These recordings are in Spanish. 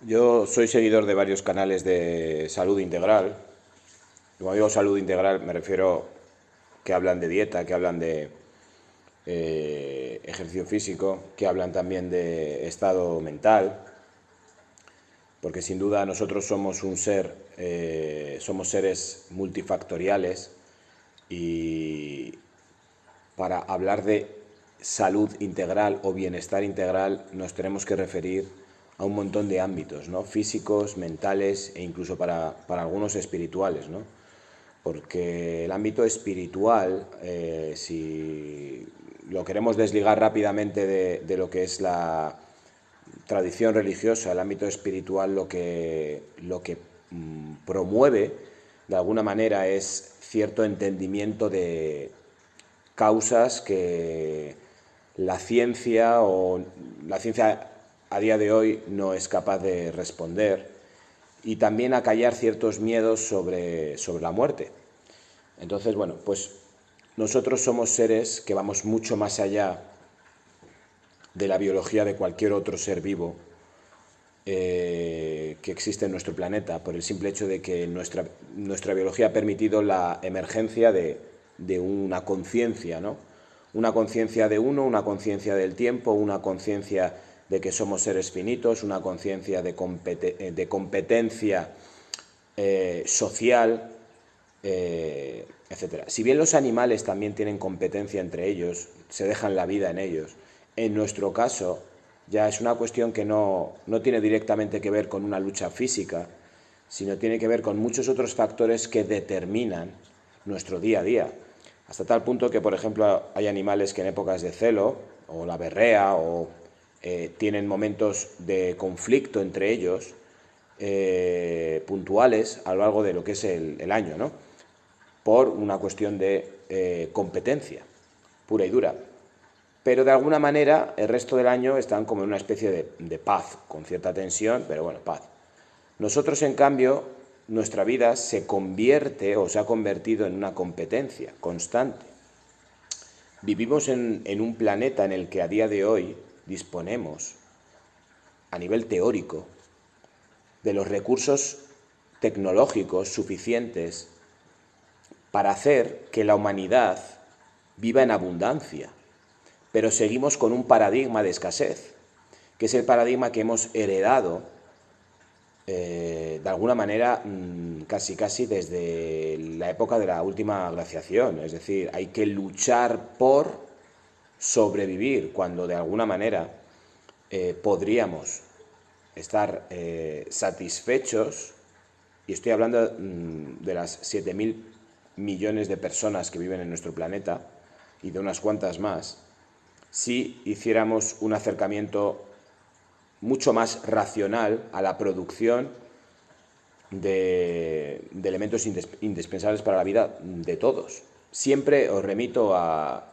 Yo soy seguidor de varios canales de salud integral. Cuando digo salud integral me refiero que hablan de dieta, que hablan de ejercicio físico, que hablan también de estado mental, porque sin duda nosotros somos somos seres multifactoriales y para hablar de salud integral o bienestar integral nos tenemos que referir a un montón de ámbitos, ¿no? Físicos, mentales e incluso para algunos espirituales, ¿no? Porque el ámbito espiritual, si lo queremos desligar rápidamente de lo que es la tradición religiosa, el ámbito espiritual lo que promueve de alguna manera es cierto entendimiento de causas que la ciencia a día de hoy no es capaz de responder, y también acallar ciertos miedos sobre la muerte. Entonces, bueno, pues nosotros somos seres que vamos mucho más allá de la biología de cualquier otro ser vivo que existe en nuestro planeta, por el simple hecho de que nuestra biología ha permitido la emergencia de una conciencia, ¿no? Una conciencia de uno, una conciencia del tiempo, una conciencia de que somos seres finitos, una conciencia de competencia social, etcétera. Si bien los animales también tienen competencia entre ellos, se dejan la vida en ellos, en nuestro caso ya es una cuestión que no tiene directamente que ver con una lucha física, sino tiene que ver con muchos otros factores que determinan nuestro día a día. Hasta tal punto que, por ejemplo, hay animales que en épocas de celo, o la berrea, o tienen momentos de conflicto entre ellos, puntuales a lo largo de lo que es el año, ¿no? Por una cuestión de competencia pura y dura. Pero de alguna manera el resto del año están como en una especie de paz, con cierta tensión, pero bueno, paz. Nosotros, en cambio, nuestra vida se convierte o se ha convertido en una competencia constante. Vivimos en un planeta en el que a día de hoy disponemos, a nivel teórico, de los recursos tecnológicos suficientes para hacer que la humanidad viva en abundancia, pero seguimos con un paradigma de escasez, que es el paradigma que hemos heredado de alguna manera casi casi desde la época de la última glaciación. Es decir, hay que luchar por sobrevivir cuando de alguna manera podríamos estar satisfechos, y estoy hablando de las 7.000 millones de personas que viven en nuestro planeta y de unas cuantas más, si hiciéramos un acercamiento mucho más racional a la producción de elementos indispensables para la vida de todos. Siempre os remito a,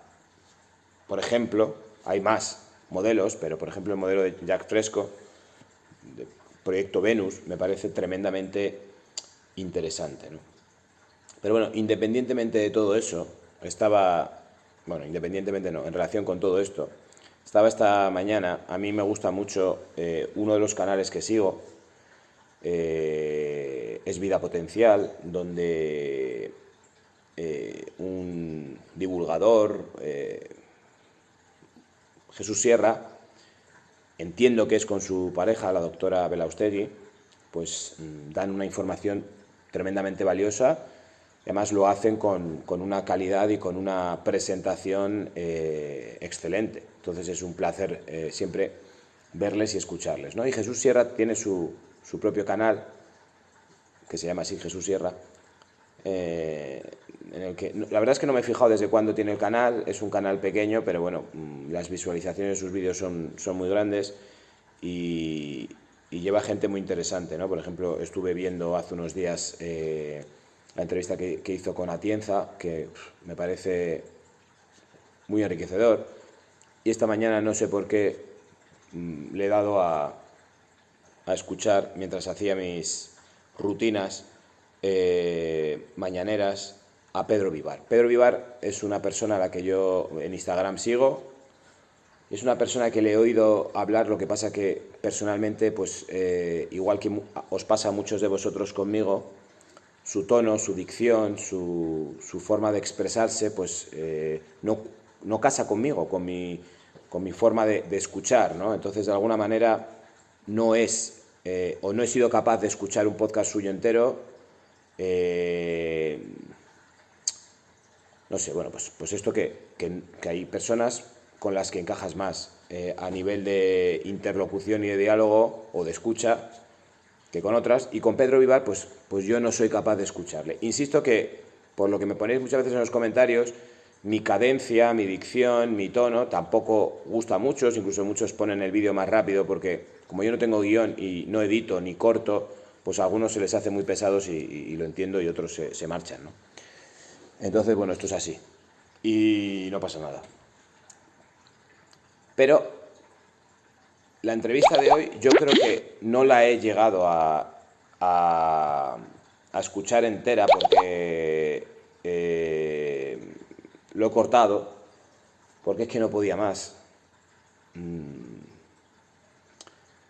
por ejemplo, hay más modelos, pero por ejemplo el modelo de Jack Fresco, de Proyecto Venus, me parece tremendamente interesante, ¿no? Pero bueno, independientemente de todo eso, independientemente no, en relación con todo esto, estaba esta mañana, a mí me gusta mucho uno de los canales que sigo, es Vida Potencial, donde un divulgador, Jesús Sierra, entiendo que es con su pareja, la doctora Belaustegui, pues dan una información tremendamente valiosa. Además lo hacen con una calidad y con una presentación excelente. Entonces es un placer siempre verles y escucharles, ¿no? Y Jesús Sierra tiene su propio canal, que se llama así, Jesús Sierra, en el que la verdad es que no me he fijado desde cuándo tiene el canal. Es un canal pequeño, pero bueno, las visualizaciones de sus vídeos son muy grandes y lleva gente muy interesante, ¿no? Por ejemplo, estuve viendo hace unos días la entrevista que hizo con Atienza, que me parece muy enriquecedor, y esta mañana no sé por qué le he dado a escuchar mientras hacía mis rutinas mañaneras a Pedro Vivar. Pedro Vivar es una persona a la que yo en Instagram sigo, Es una persona que le he oído hablar, lo que pasa que personalmente, pues igual que os pasa a muchos de vosotros conmigo, su tono, su dicción, su forma de expresarse, pues no casa conmigo, con mi forma de escuchar, ¿no? Entonces, de alguna manera, no es, o no he sido capaz de escuchar un podcast suyo entero. No sé, bueno, pues esto que hay personas con las que encajas más a nivel de interlocución y de diálogo o de escucha que con otras, y con Pedro Vivar pues yo no soy capaz de escucharle. Insisto que, por lo que me ponéis muchas veces en los comentarios, mi cadencia, mi dicción, mi tono tampoco gusta a muchos, incluso muchos ponen el vídeo más rápido porque como yo no tengo guión y no edito ni corto, pues a algunos se les hace muy pesados y lo entiendo, y otros se marchan, ¿no? Entonces, bueno, esto es así y no pasa nada. Pero la entrevista de hoy yo creo que no la he llegado a escuchar entera porque lo he cortado, porque es que no podía más.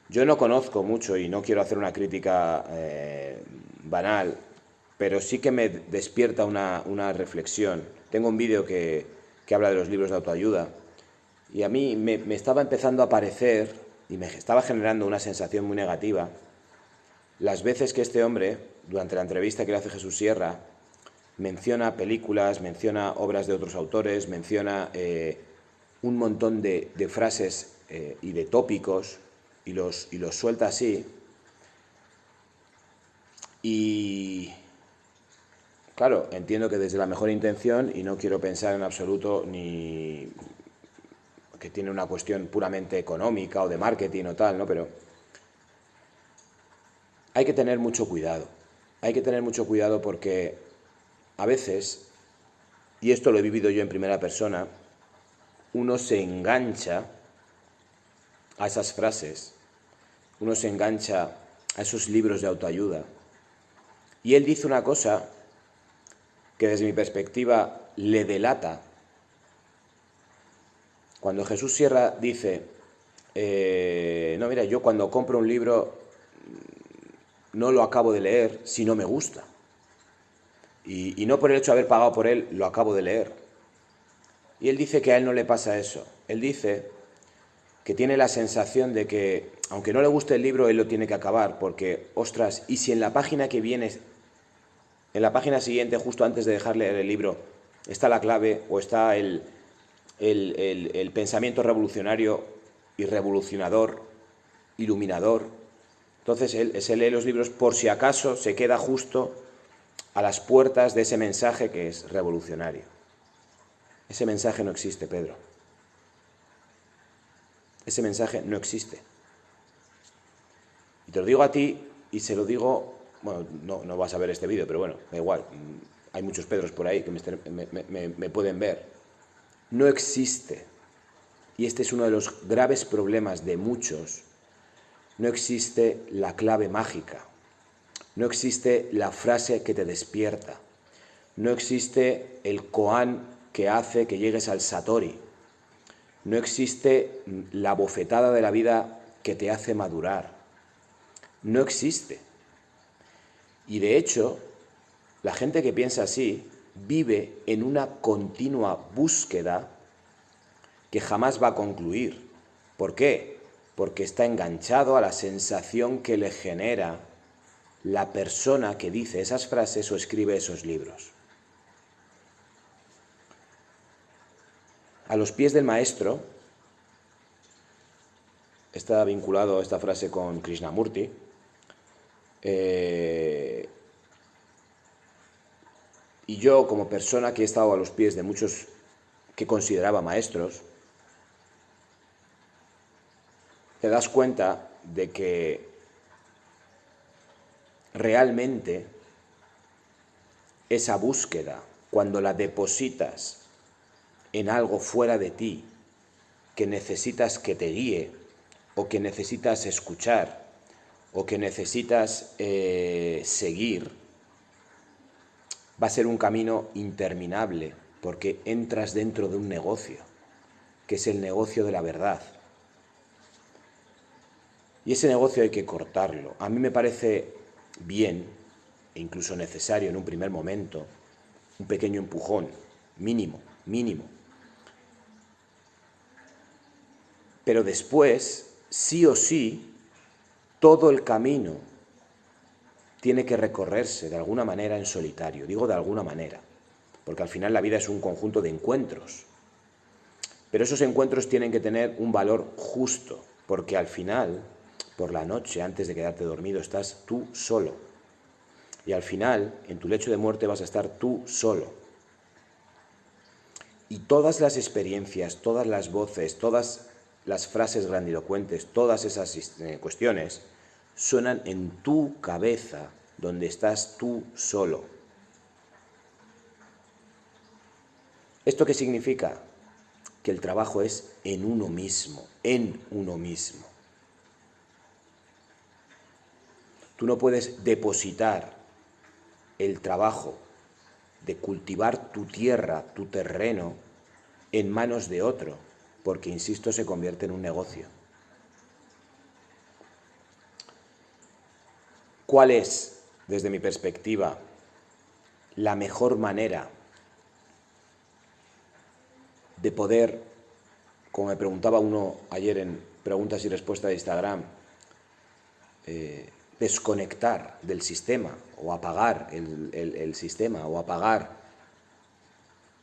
Yo no conozco mucho y no quiero hacer una crítica banal, pero sí que me despierta una reflexión. Tengo un vídeo que habla de los libros de autoayuda y a mí me estaba empezando a parecer y me estaba generando una sensación muy negativa las veces que este hombre, durante la entrevista que le hace Jesús Sierra, menciona películas, menciona obras de otros autores, menciona un montón de frases y de tópicos y los suelta así. Y claro, entiendo que desde la mejor intención, y no quiero pensar en absoluto ni que tiene una cuestión puramente económica o de marketing o tal, ¿no? Pero hay que tener mucho cuidado. Hay que tener mucho cuidado porque a veces, y esto lo he vivido yo en primera persona, uno se engancha a esas frases, uno se engancha a esos libros de autoayuda. Y él dice una cosa que desde mi perspectiva le delata. Cuando Jesús Sierra dice, no, mira, yo cuando compro un libro no lo acabo de leer si no me gusta. Y no por el hecho de haber pagado por él, lo acabo de leer. Y él dice que a él no le pasa eso. Él dice que tiene la sensación de que, aunque no le guste el libro, él lo tiene que acabar, porque, ostras, y si en la página que viene, en la página siguiente, justo antes de dejar leer el libro, está la clave o está el pensamiento revolucionario y revolucionador, iluminador. Entonces él se lee los libros por si acaso se queda justo a las puertas de ese mensaje que es revolucionario. Ese mensaje no existe, Pedro. Ese mensaje no existe. Y te lo digo a ti y se lo digo, bueno, no vas a ver este vídeo, pero bueno, da igual. Hay muchos Pedros por ahí que me pueden ver. No existe. Y este es uno de los graves problemas de muchos. No existe la clave mágica. No existe la frase que te despierta. No existe el koan que hace que llegues al satori. No existe la bofetada de la vida que te hace madurar. No existe. Y de hecho, la gente que piensa así vive en una continua búsqueda que jamás va a concluir. ¿Por qué? Porque está enganchado a la sensación que le genera la persona que dice esas frases o escribe esos libros. A los pies del maestro, está vinculado esta frase con Krishnamurti, y yo, como persona que he estado a los pies de muchos que consideraba maestros, te das cuenta de que realmente esa búsqueda, cuando la depositas en algo fuera de ti, que necesitas que te guíe, o que necesitas escuchar, o que necesitas seguir, va a ser un camino interminable, porque entras dentro de un negocio. que es el negocio de la verdad. Y ese negocio hay que cortarlo. A mí me parece bien, e incluso necesario en un primer momento, un pequeño empujón, mínimo. Pero después, sí o sí, todo el camino tiene que recorrerse de alguna manera en solitario. Digo de alguna manera, porque al final la vida es un conjunto de encuentros. Pero esos encuentros tienen que tener un valor justo, porque al final, por la noche, antes de quedarte dormido, estás tú solo. Y al final, en tu lecho de muerte, vas a estar tú solo. Y todas las experiencias, todas las voces, todas las frases grandilocuentes, todas esas cuestiones, suenan en tu cabeza, donde estás tú solo. ¿Esto qué significa? Que el trabajo es en uno mismo, Tú no puedes depositar el trabajo de cultivar tu tierra, tu terreno, en manos de otro, porque, insisto, se convierte en un negocio. ¿Cuál es, desde mi perspectiva, la mejor manera de poder, como me preguntaba uno ayer en preguntas y respuestas de Instagram, desconectar del sistema o apagar el sistema o apagar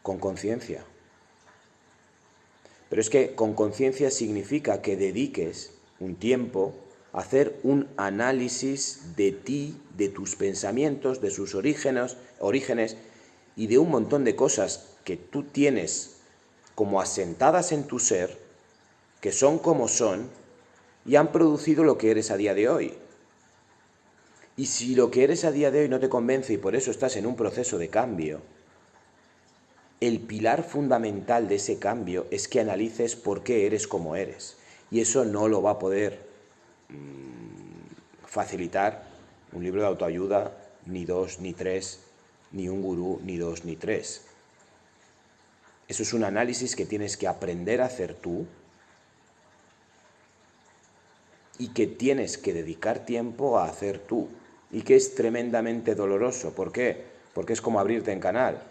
con conciencia? Pero es que con conciencia significa que dediques un tiempo a hacer un análisis de ti, de tus pensamientos, de sus orígenes y de un montón de cosas que tú tienes como asentadas en tu ser, que son como son y han producido lo que eres a día de hoy. Y si lo que eres a día de hoy no te convence y por eso estás en un proceso de cambio, el pilar fundamental de ese cambio es que analices por qué eres como eres. Y eso no lo va a poder facilitar un libro de autoayuda, ni dos, ni tres, ni un gurú, ni dos, ni tres. Eso es un análisis que tienes que aprender a hacer tú y que tienes que dedicar tiempo a hacer tú. Y que es tremendamente doloroso. ¿Por qué? Porque es como abrirte en canal.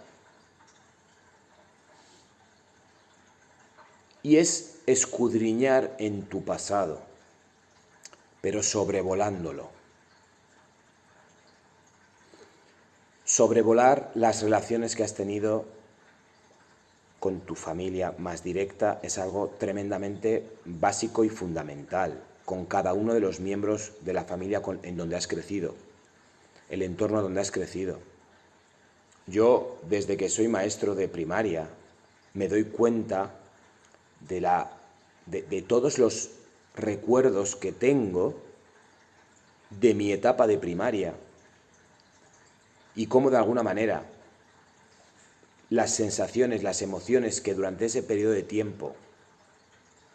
Y es escudriñar en tu pasado, pero sobrevolándolo. Sobrevolar las relaciones que has tenido con tu familia más directa es algo tremendamente básico y fundamental, con cada uno de los miembros de la familia en donde has crecido, el entorno donde has crecido. Yo, desde que soy maestro de primaria, me doy cuenta de todos los recuerdos que tengo de mi etapa de primaria y cómo, de alguna manera, las sensaciones, las emociones que durante ese periodo de tiempo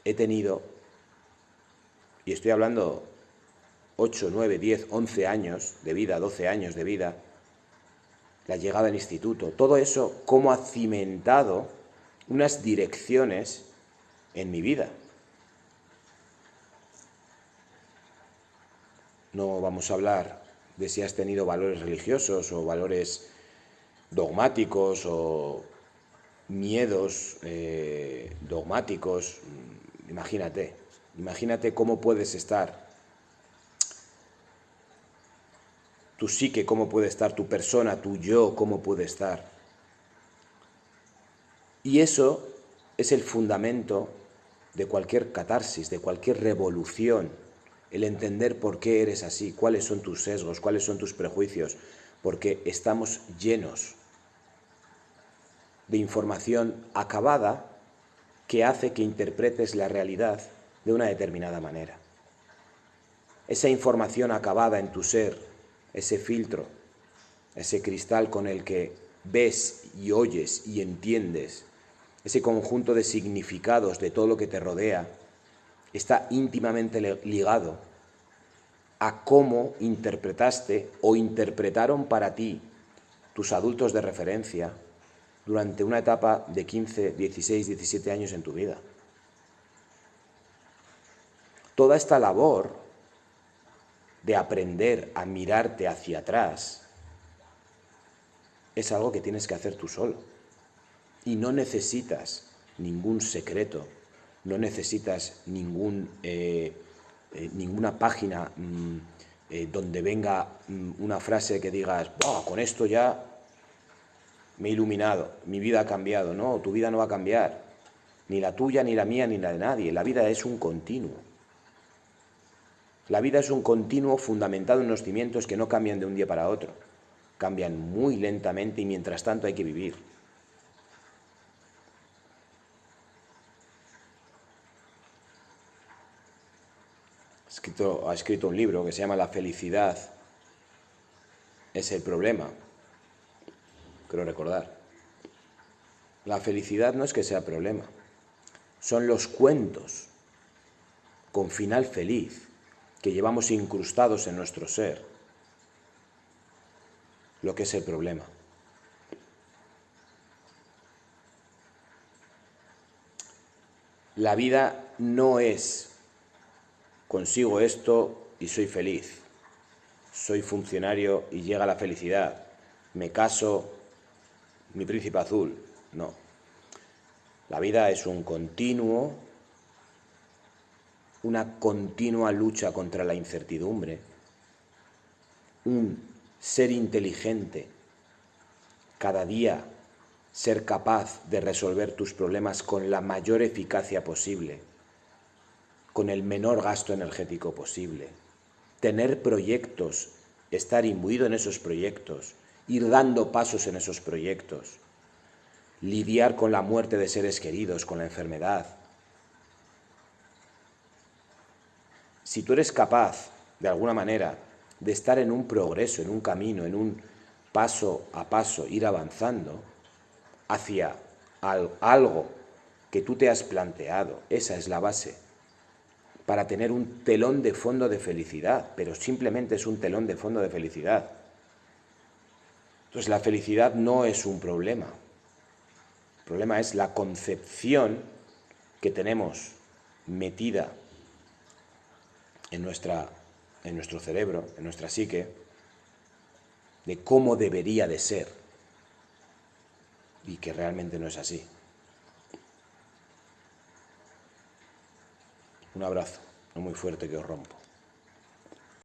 he tenido, y estoy hablando 8, 9, 10, 11 años de vida, 12 años de vida, la llegada al instituto, todo eso, cómo ha cimentado unas direcciones en mi vida. No vamos a hablar de si has tenido valores religiosos o valores dogmáticos o miedos dogmáticos. Imagínate cómo puedes estar, tu psique, cómo puede estar, tu persona, tu yo, cómo puede estar. Y eso es el fundamento de cualquier catarsis, de cualquier revolución, el entender por qué eres así, cuáles son tus sesgos, cuáles son tus prejuicios, porque estamos llenos de información acabada que hace que interpretes la realidad de una determinada manera. Esa información acabada en tu ser, ese filtro, ese cristal con el que ves y oyes y entiendes, ese conjunto de significados de todo lo que te rodea, está íntimamente ligado a cómo interpretaste o interpretaron para ti tus adultos de referencia durante una etapa de 15, 16, 17 años en tu vida. Toda esta labor de aprender a mirarte hacia atrás es algo que tienes que hacer tú solo. Y no necesitas ningún secreto, no necesitas ninguna página donde venga una frase que digas, oh, con esto ya me he iluminado, mi vida ha cambiado. No, tu vida no va a cambiar, ni la tuya, ni la mía, ni la de nadie. La vida es un continuo. La vida es un continuo fundamentado en unos cimientos que no cambian de un día para otro. Cambian muy lentamente y mientras tanto hay que vivir. Ha escrito un libro que se llama La felicidad es el problema. Creo recordar. La felicidad no es que sea problema. Son los cuentos con final feliz que llevamos incrustados en nuestro ser lo que es el problema. La vida no es consigo esto y soy feliz, soy funcionario y llega la felicidad, me caso, mi príncipe azul. No. La vida es un continuo, una continua lucha contra la incertidumbre, un ser inteligente, cada día ser capaz de resolver tus problemas con la mayor eficacia posible, con el menor gasto energético posible, tener proyectos, estar imbuido en esos proyectos, ir dando pasos en esos proyectos, lidiar con la muerte de seres queridos, con la enfermedad. Si tú eres capaz, de alguna manera, de estar en un progreso, en un camino, en un paso a paso, ir avanzando hacia algo que tú te has planteado, esa es la base para tener un telón de fondo de felicidad, pero simplemente es un telón de fondo de felicidad. Entonces la felicidad no es un problema. El problema es la concepción que tenemos metida en nuestro cerebro, en nuestra psique, de cómo debería de ser y que realmente no es así. Un abrazo, no muy fuerte que os rompo.